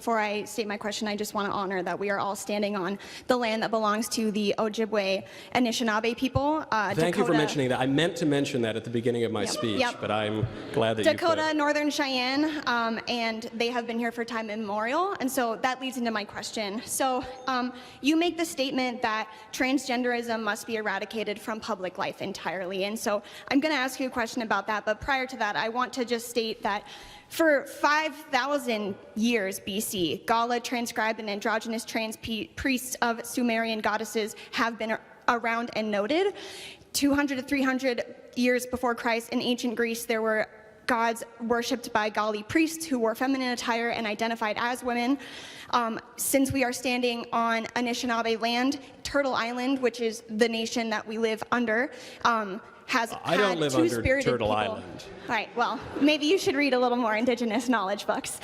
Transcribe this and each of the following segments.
Before I state my question, I just want to honor that we are all standing on the land that belongs to the Ojibwe Anishinaabe people. Thank you for mentioning that. I meant to mention that at the beginning of my speech, but I'm glad that Dakota, you put it. Northern Cheyenne, and they have been here for time immemorial, and so that leads into my question. So you make the statement that transgenderism must be eradicated from public life entirely, and so I'm going to ask you a question about that, but prior to that, I want to just state that for 5,000 years BC, Gala transcribed and androgynous trans priests of Sumerian goddesses have been around and noted. 200 to 300 years before Christ in ancient Greece, there were gods worshipped by Gali priests who wore feminine attire and identified as women. Since we are standing on Anishinaabe land, Turtle Island, which is the nation that we live under, has I don't live under Turtle Island. Right, well, maybe you should read a little more Indigenous knowledge books.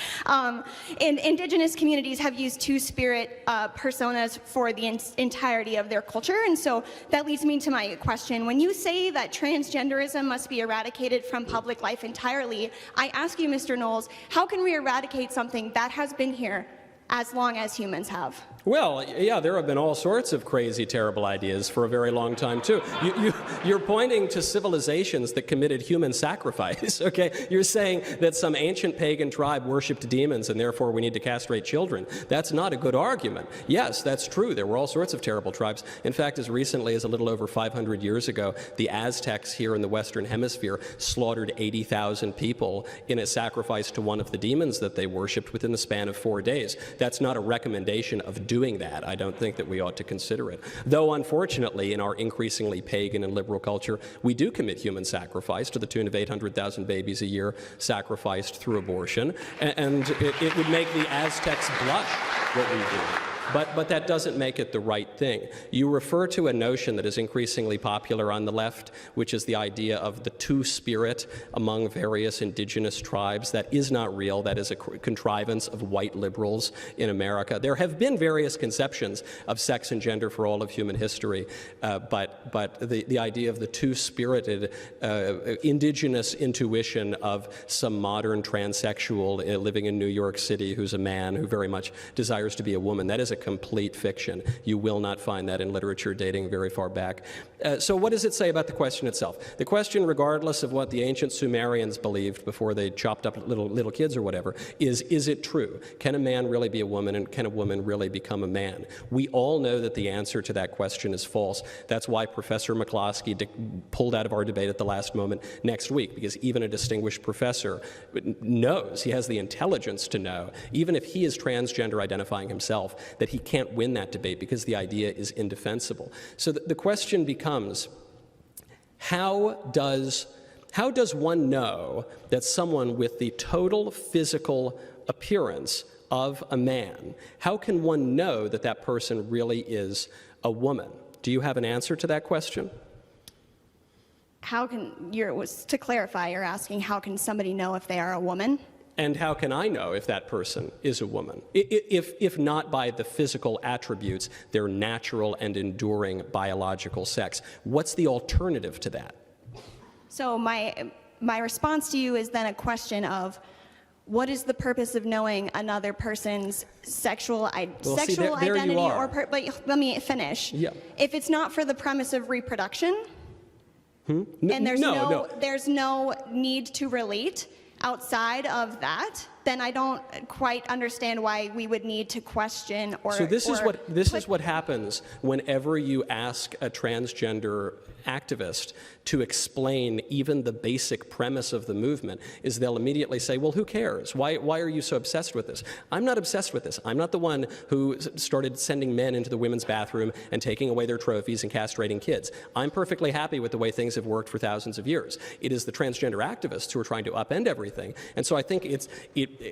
Indigenous communities have used two-spirit personas for the entirety of their culture, and so that leads me to my question. When you say that transgenderism must be eradicated from public life entirely, I ask you, Mr. Knowles, how can we eradicate something that has been here as long as humans have? Well, yeah, there have been all sorts of crazy, terrible ideas for a very long time, too. You're pointing to civilizations that committed human sacrifice, okay? You're saying that some ancient pagan tribe worshipped demons and therefore we need to castrate children. That's not a good argument. Yes, that's true. There were all sorts of terrible tribes. In fact, as recently as a little over 500 years ago, the Aztecs here in the Western Hemisphere slaughtered 80,000 people in a sacrifice to one of the demons that they worshipped within the span of 4 days. That's not a recommendation of doing that. I don't think that we ought to consider it. Though, unfortunately, in our increasingly pagan and liberal culture, we do commit human sacrifice to the tune of 800,000 babies a year sacrificed through abortion, and it would make the Aztecs blush what we do. But that doesn't make it the right thing. You refer to a notion that is increasingly popular on the left, which is the idea of the two-spirit among various indigenous tribes. That is not real. That is a contrivance of white liberals in America. There have been various conceptions of sex and gender for all of human history, but the idea of the two-spirited indigenous intuition of some modern transsexual living in New York City who's a man who very much desires to be a woman, that is a complete fiction. You will not find that in literature dating very far back. So what does it say about the question itself? The question, regardless of what the ancient Sumerians believed before they chopped up little kids or whatever, is it true? Can a man really be a woman, and can a woman really become a man? We all know that the answer to that question is false. That's why Professor McCloskey pulled out of our debate at the last moment next week, because even a distinguished professor knows, he has the intelligence to know, even if he is transgender identifying himself, that he can't win that debate because the idea is indefensible. So the question becomes, how does one know that someone with the total physical appearance of a man, how can one know that that person really is a woman? Do you have an answer to that question? To clarify, you're asking how can somebody know if they are a woman? And how can I know if that person is a woman? If not by the physical attributes, their natural and enduring biological sex. What's the alternative to that? So my response to you is then a question of, what is the purpose of knowing another person's sexual identity? But let me finish. Yeah. If it's not for the premise of reproduction, and there's no need to relate outside of that, then I don't quite understand why we would need to question or. So this is what happens whenever you ask a transgender activist to explain even the basic premise of the movement, is they'll immediately say, well, who cares? Why are you so obsessed with this? I'm not obsessed with this. I'm not the one who started sending men into the women's bathroom and taking away their trophies and castrating kids. I'm perfectly happy with the way things have worked for thousands of years. It is the transgender activists who are trying to upend everything. And so I think it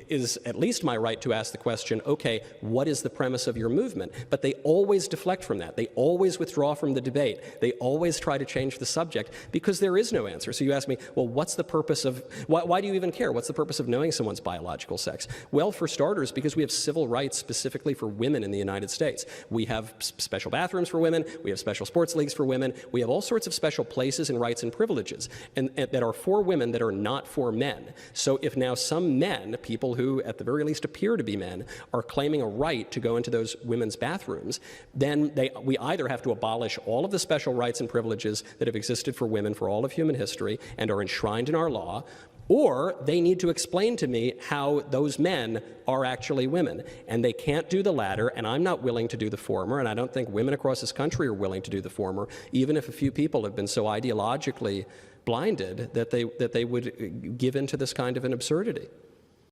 is at least my right to ask the question, okay, what is the premise of your movement? But they always deflect from that. They always withdraw from the debate. They always try to change the subject because there is no answer. So you ask me, well, what's the purpose of, why do you even care? What's the purpose of knowing someone's biological sex? Well, for starters, because we have civil rights specifically for women in the United States. We have special bathrooms for women. We have special sports leagues for women. We have all sorts of special places and rights and privileges and that are for women that are not for men. So if now some men, people who, at the very least, appear to be men, are claiming a right to go into those women's bathrooms, then we either have to abolish all of the special rights and privileges that have existed for women for all of human history and are enshrined in our law, or they need to explain to me how those men are actually women. And they can't do the latter, and I'm not willing to do the former, and I don't think women across this country are willing to do the former, even if a few people have been so ideologically blinded that they would give in to this kind of an absurdity.